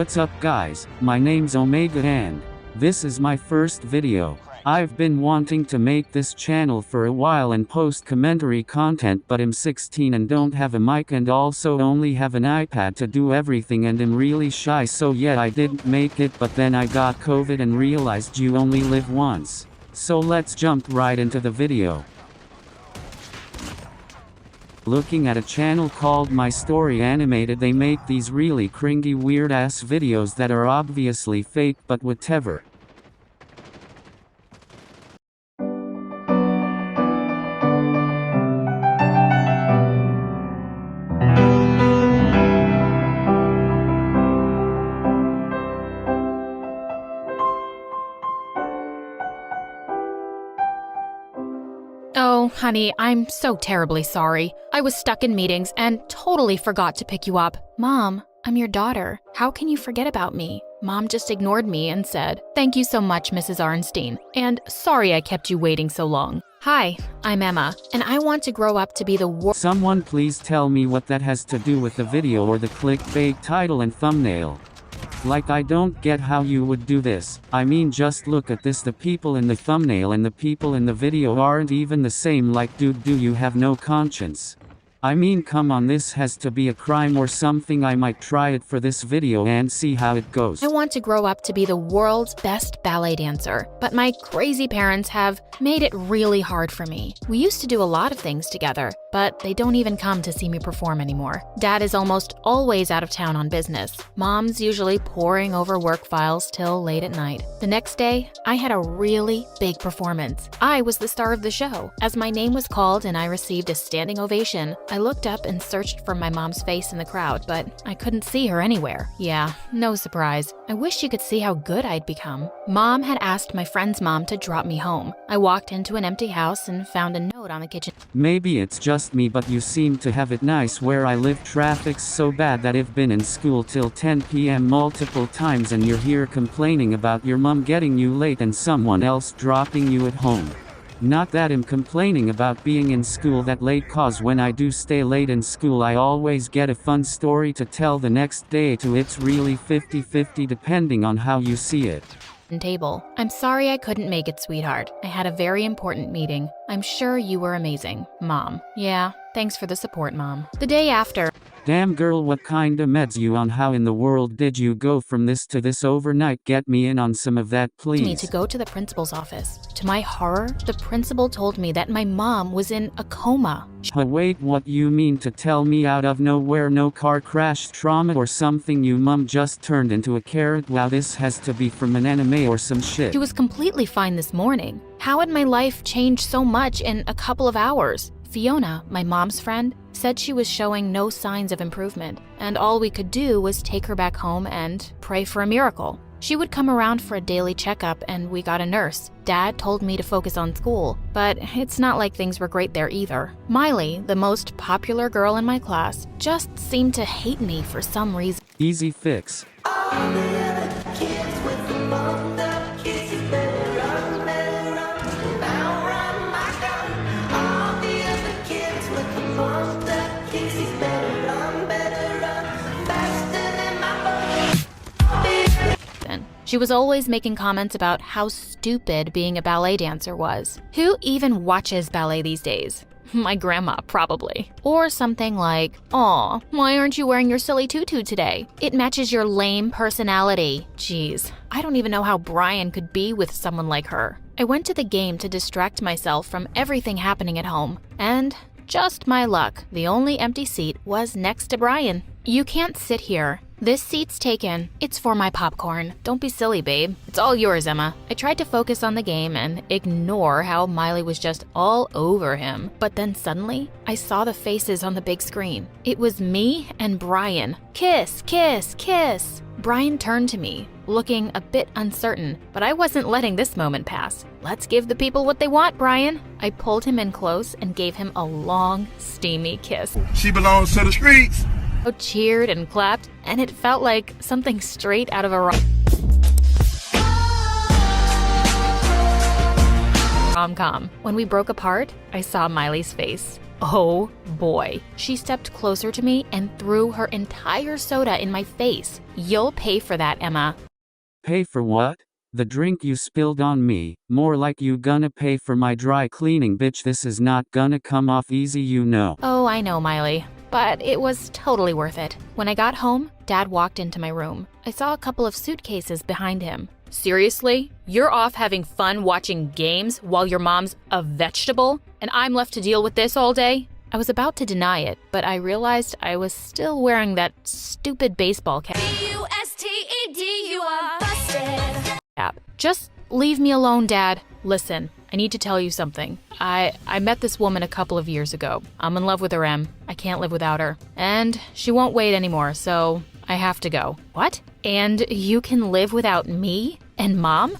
What's up guys, my name's Omega and this is my first video. I've been wanting to make this channel for a while and post commentary content, but I'm 16 and don't have a mic and also only have an iPad to do everything and I'm really shy, so yeah, I didn't make it, but then I got COVID and realized you only live once. So let's jump right into the video. Looking at a channel called My Story Animated, they make these really cringy weird ass videos that are obviously fake, but whatever. Oh, honey, I'm so terribly sorry. I was stuck in meetings and totally forgot to pick you up. Mom, I'm your daughter. How can you forget about me? Mom just ignored me and said, "Thank you so much, Mrs. Arnstein, and sorry I kept you waiting so long." Hi, I'm Emma, and I want to grow up to be the Someone please tell me what that has to do with the video or the clickbait title and thumbnail. Like, I don't get how you would do this. I mean, just look at this, the people in the thumbnail and the people in the video aren't even the same. Like, dude, do you have no conscience? I mean, come on, this has to be a crime or something. I might try it for this video and see how it goes. I want to grow up to be the world's best ballet dancer, but my crazy parents have made it really hard for me. We used to do a lot of things together, but they don't even come to see me perform anymore. Dad is almost always out of town on business. Mom's usually poring over work files till late at night. The next day, I had a really big performance. I was the star of the show. As my name was called and I received a standing ovation, I looked up and searched for my mom's face in the crowd, but I couldn't see her anywhere. Yeah, no surprise. I wish you could see how good I'd become. Mom had asked my friend's mom to drop me home. I walked into an empty house and found a note on the kitchen. Maybe it's just me, but you seem to have it nice where I live. Traffic's so bad that I've been in school till 10 p.m. multiple times and you're here complaining about your mom getting you late and someone else dropping you at home. Not that I'm complaining about being in school that late, cause when I do stay late in school I always get a fun story to tell the next day too. It's really 50-50 depending on how you see it. Table. I'm sorry I couldn't make it, sweetheart. I had a very important meeting. I'm sure you were amazing. Mom. Yeah, thanks for the support, Mom. The day after. Damn girl, what kinda meds you on? How in the world did you go from this to this overnight? Get me in on some of that, please. Me to go to the principal's office. To my horror, the principal told me that my mom was in a coma. Wait, what you mean to tell me out of nowhere no car crash trauma or something? You mom just turned into a carrot? Wow, this has to be from an anime or some shit. She was completely fine this morning. How had my life changed so much in a couple of hours? Fiona, my mom's friend, said she was showing no signs of improvement, and all we could do was take her back home and pray for a miracle. She would come around for a daily checkup, and we got a nurse. Dad told me to focus on school, but it's not like things were great there either. Miley, the most popular girl in my class, just seemed to hate me for some reason. Easy fix. She was always making comments about how stupid being a ballet dancer was. Who even watches ballet these days? My grandma, probably. Or something like, "Aw, why aren't you wearing your silly tutu today? It matches your lame personality." Jeez, I don't even know how Brian could be with someone like her. I went to the game to distract myself from everything happening at home, and just my luck, the only empty seat was next to Brian. "You can't sit here. This seat's taken. It's for my popcorn. Don't be silly, babe. It's all yours, Emma." I tried to focus on the game and ignore how Miley was just all over him. But then suddenly, I saw the faces on the big screen. It was me and Brian. Kiss, kiss, kiss. Brian turned to me, looking a bit uncertain, but I wasn't letting this moment pass. "Let's give the people what they want, Brian." I pulled him in close and gave him a long, steamy kiss. "She belongs to the streets." I cheered and clapped, and it felt like something straight out of a rom-com. When we broke apart, I saw Miley's face. Oh boy. She stepped closer to me and threw her entire soda in my face. You'll pay for that, Emma. Pay for what? The drink you spilled on me. More like you gonna pay for my dry cleaning, bitch. This is not gonna come off easy, you know. Oh, I know, Miley. But it was totally worth it. When I got home, Dad walked into my room. I saw a couple of suitcases behind him. Seriously? You're off having fun watching games while your mom's a vegetable? And I'm left to deal with this all day? I was about to deny it, but I realized I was still wearing that stupid baseball cap. B-U-S-T-E-D, you are busted. Just leave me alone, Dad. Listen, I need to tell you something. I met this woman a couple of years ago. I'm in love with her, Em. I can't live without her. And she won't wait anymore, so I have to go. What? And you can live without me and Mom?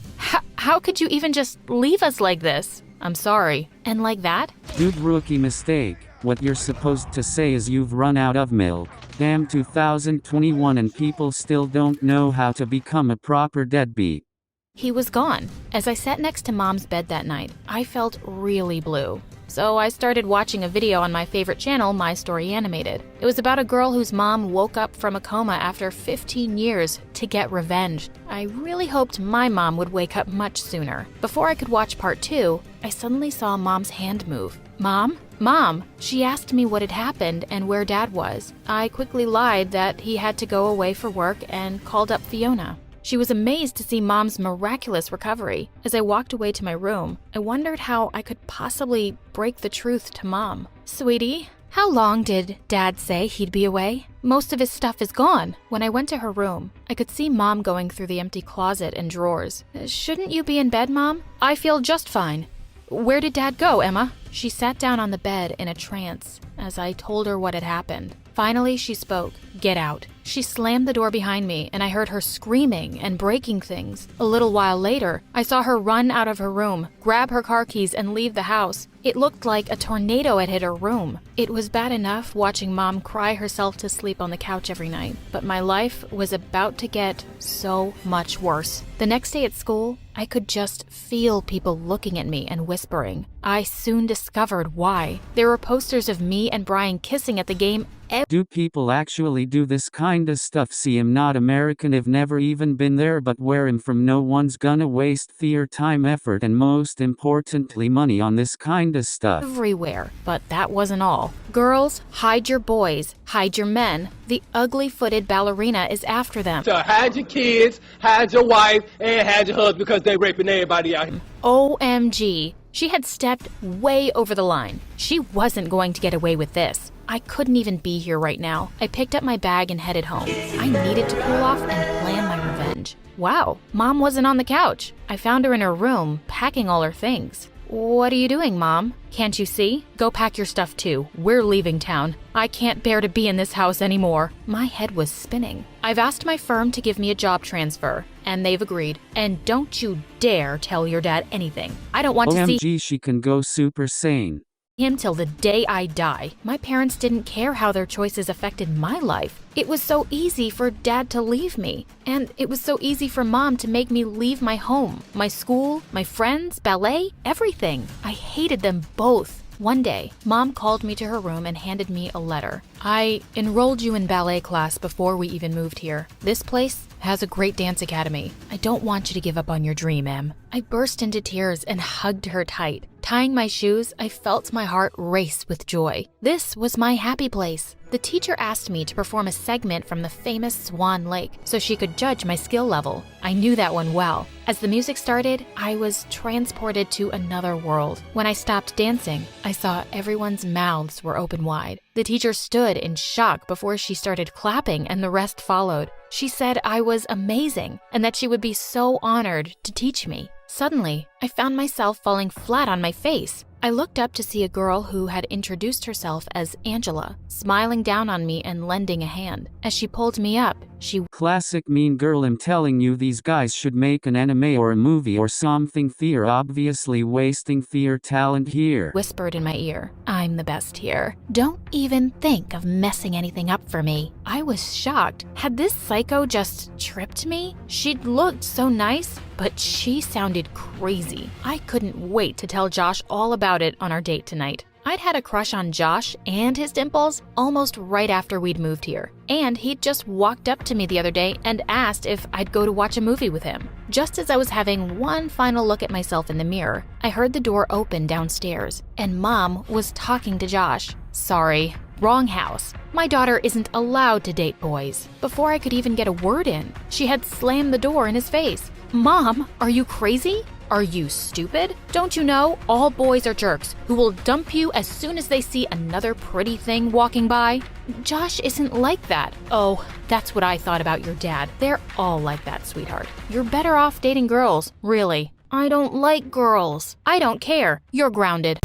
How could you even just leave us like this? I'm sorry. And like that? Dude, rookie mistake. What you're supposed to say is you've run out of milk. Damn, 2021 and people still don't know how to become a proper deadbeat. He was gone. As I sat next to Mom's bed that night, I felt really blue. So I started watching a video on my favorite channel, My Story Animated. It was about a girl whose mom woke up from a coma after 15 years to get revenge. I really hoped my mom would wake up much sooner. Before I could watch part 2, I suddenly saw Mom's hand move. Mom? Mom! She asked me what had happened and where Dad was. I quickly lied that he had to go away for work and called up Fiona. She was amazed to see Mom's miraculous recovery. As I walked away to my room, I wondered how I could possibly break the truth to Mom. Sweetie, how long did Dad say he'd be away? Most of his stuff is gone. When I went to her room, I could see Mom going through the empty closet and drawers. Shouldn't you be in bed, Mom? I feel just fine. Where did Dad go, Emma? She sat down on the bed in a trance as I told her what had happened. Finally, she spoke. Get out. She slammed the door behind me, and I heard her screaming and breaking things. A little while later, I saw her run out of her room, grab her car keys, and leave the house. It looked like a tornado had hit her room. It was bad enough watching Mom cry herself to sleep on the couch every night, but my life was about to get so much worse. The next day at school, I could just feel people looking at me and whispering. I soon discovered why. There were posters of me and Brian kissing at the game. Do people actually do this kinda stuff? See, I'm not American, I've never even been there, but where I'm from no one's gonna waste their time, effort, and most importantly money on this kinda stuff. Everywhere. But that wasn't all. Girls, hide your boys, hide your men. The ugly-footed ballerina is after them. So hide your kids, hide your wife, and hide your husband because they raping everybody out here. OMG. She had stepped way over the line. She wasn't going to get away with this. I couldn't even be here right now. I picked up my bag and headed home. I needed to cool off and plan my revenge. Wow, Mom wasn't on the couch. I found her in her room, packing all her things. What are you doing, Mom? Can't you see? Go pack your stuff too. We're leaving town. I can't bear to be in this house anymore. My head was spinning. I've asked my firm to give me a job transfer, and they've agreed. And don't you dare tell your dad anything. I don't want to see OMG, she can go super sane. him till the day I die. My parents didn't care how their choices affected my life. It was so easy for Dad to leave me. And it was so easy for Mom to make me leave my home, my school, my friends, ballet, everything. I hated them both. One day, Mom called me to her room and handed me a letter. I enrolled you in ballet class before we even moved here. This place has a great dance academy. I don't want you to give up on your dream, Em. I burst into tears and hugged her tight. Tying my shoes, I felt my heart race with joy. This was my happy place. The teacher asked me to perform a segment from the famous Swan Lake so she could judge my skill level. I knew that one well. As the music started, I was transported to another world. When I stopped dancing, I saw everyone's mouths were open wide. The teacher stood in shock before she started clapping, and the rest followed. She said I was amazing and that she would be so honored to teach me. Suddenly, I found myself falling flat on my face. I looked up to see a girl who had introduced herself as Angela, smiling down on me and lending a hand. As she pulled me up, she Classic mean girl, I'm telling you, these guys should make an anime or a movie or something. They're obviously wasting their talent here. whispered in my ear, I'm the best here. Don't even think of messing anything up for me. I was shocked. Had this psycho just tripped me? She'd looked so nice, but she sounded crazy. I couldn't wait to tell Josh all about it on our date tonight. I'd had a crush on Josh and his dimples almost right after we'd moved here. And he'd just walked up to me the other day and asked if I'd go to watch a movie with him. Just as I was having one final look at myself in the mirror, I heard the door open downstairs, and Mom was talking to Josh. Sorry, wrong house. My daughter isn't allowed to date boys. Before I could even get a word in, she had slammed the door in his face. Mom, are you crazy? Are you stupid? Don't you know all boys are jerks who will dump you as soon as they see another pretty thing walking by? Josh isn't like that. Oh, that's what I thought about your dad. They're all like that, sweetheart. You're better off dating girls, really. I don't like girls. I don't care. You're grounded.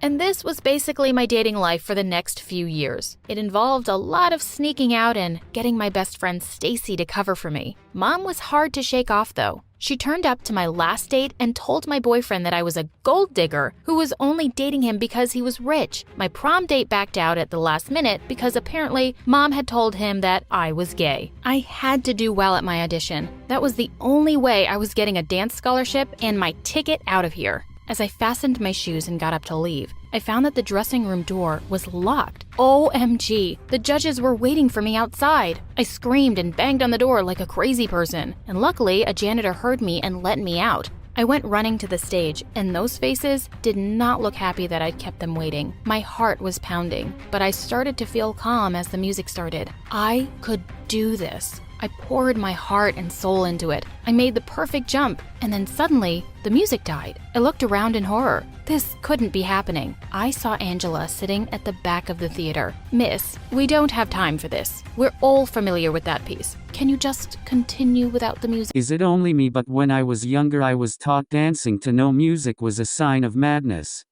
And this was basically my dating life for the next few years. It involved a lot of sneaking out and getting my best friend Stacy to cover for me. Mom was hard to shake off though. She turned up to my last date and told my boyfriend that I was a gold digger who was only dating him because he was rich. My prom date backed out at the last minute because apparently Mom had told him that I was gay. I had to do well at my audition. That was the only way I was getting a dance scholarship and my ticket out of here. As I fastened my shoes and got up to leave, I found that the dressing room door was locked. OMG, the judges were waiting for me outside. I screamed and banged on the door like a crazy person, and luckily a janitor heard me and let me out. I went running to the stage, and those faces did not look happy that I'd kept them waiting. My heart was pounding, but I started to feel calm as the music started. I could do this. I poured my heart and soul into it. I made the perfect jump, and then suddenly, the music died. I looked around in horror. This couldn't be happening. I saw Angela sitting at the back of the theater. Miss, we don't have time for this. We're all familiar with that piece. Can you just continue without the music? Is it only me, but when I was younger I was taught dancing to no music was a sign of madness.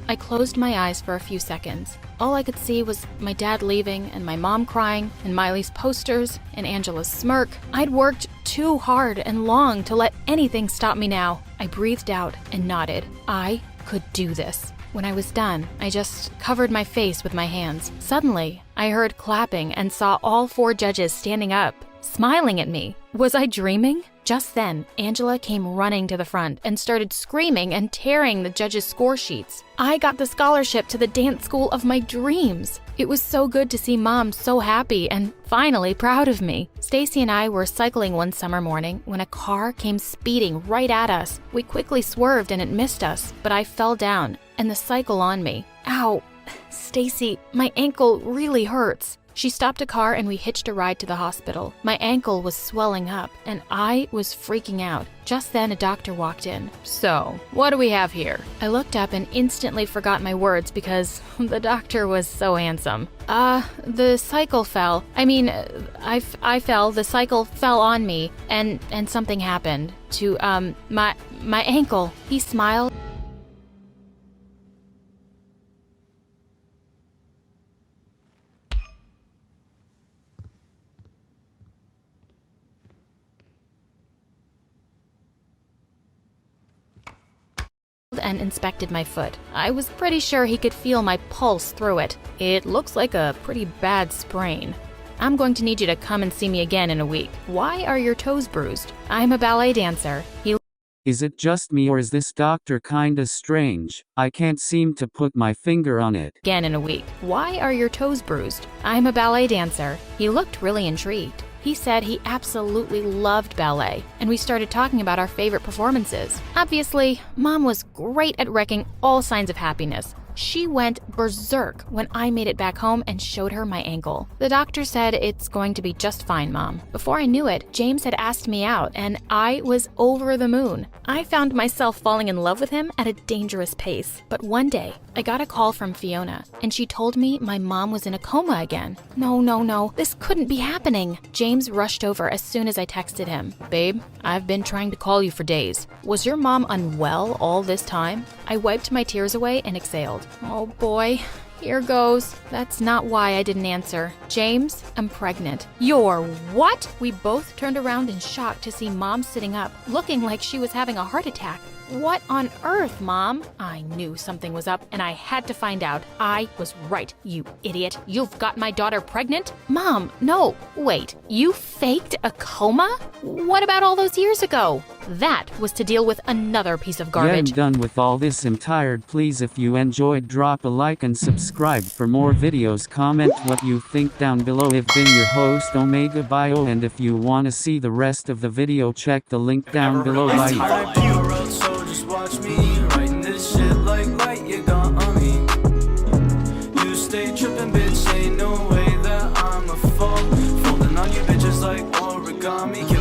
I closed my eyes for a few seconds. All I could see was my dad leaving and my mom crying and Miley's posters and Angela's smirk. I'd worked too hard and long to let anything stop me now. I breathed out and nodded. I could do this. When I was done, I just covered my face with my hands. Suddenly, I heard clapping and saw all 4 judges standing up, smiling at me. Was I dreaming? Just then, Angela came running to the front and started screaming and tearing the judges' score sheets. I got the scholarship to the dance school of my dreams. It was so good to see Mom so happy and finally proud of me. Stacy and I were cycling one summer morning when a car came speeding right at us. We quickly swerved and it missed us, but I fell down and the cycle on me. Ow, Stacy, my ankle really hurts. She stopped a car and we hitched a ride to the hospital. My ankle was swelling up and I was freaking out. Just then a doctor walked in. So, what do we have here? I looked up and instantly forgot my words because the doctor was so handsome. The cycle fell. I fell, the cycle fell on me and something happened to, my ankle. He smiled. And inspected my foot. I was pretty sure he could feel my pulse through it. It looks like a pretty bad sprain. I'm going to need you to come and see me again in a week. Why are your toes bruised? I'm a ballet dancer. Is it just me or is this doctor kinda strange? I can't seem to put my finger on it. Again in a week. Why are your toes bruised? I'm a ballet dancer. He looked really intrigued. He said he absolutely loved ballet, and we started talking about our favorite performances. Obviously, Mom was great at wrecking all signs of happiness. She went berserk when I made it back home and showed her my ankle. The doctor said it's going to be just fine, Mom. Before I knew it, James had asked me out, and I was over the moon. I found myself falling in love with him at a dangerous pace. But one day, I got a call from Fiona, and she told me my mom was in a coma again. No, this couldn't be happening. James rushed over as soon as I texted him. Babe, I've been trying to call you for days. Was your mom unwell all this time? I wiped my tears away and exhaled. Oh boy, here goes. That's not why I didn't answer. James, I'm pregnant. You're what? We both turned around in shock to see Mom sitting up, looking like she was having a heart attack. What on earth, Mom? I knew something was up and I had to find out. I was right, you idiot. You've got my daughter pregnant? Mom, no. Wait, you faked a coma? What about all those years ago? That was to deal with another piece of Yeah, garbage. I'm done with all this. I'm tired. Please, if you enjoyed, drop a like and subscribe for more videos. Comment what you think down below. I've been your host Omega Bio, and if you want to see the rest of the video, check the link down below. Bye. So just watch me writing this shit like light, you got on me. You stay tripping, bitch, ain't no way that I'ma fall. Folding on you bitches like origami.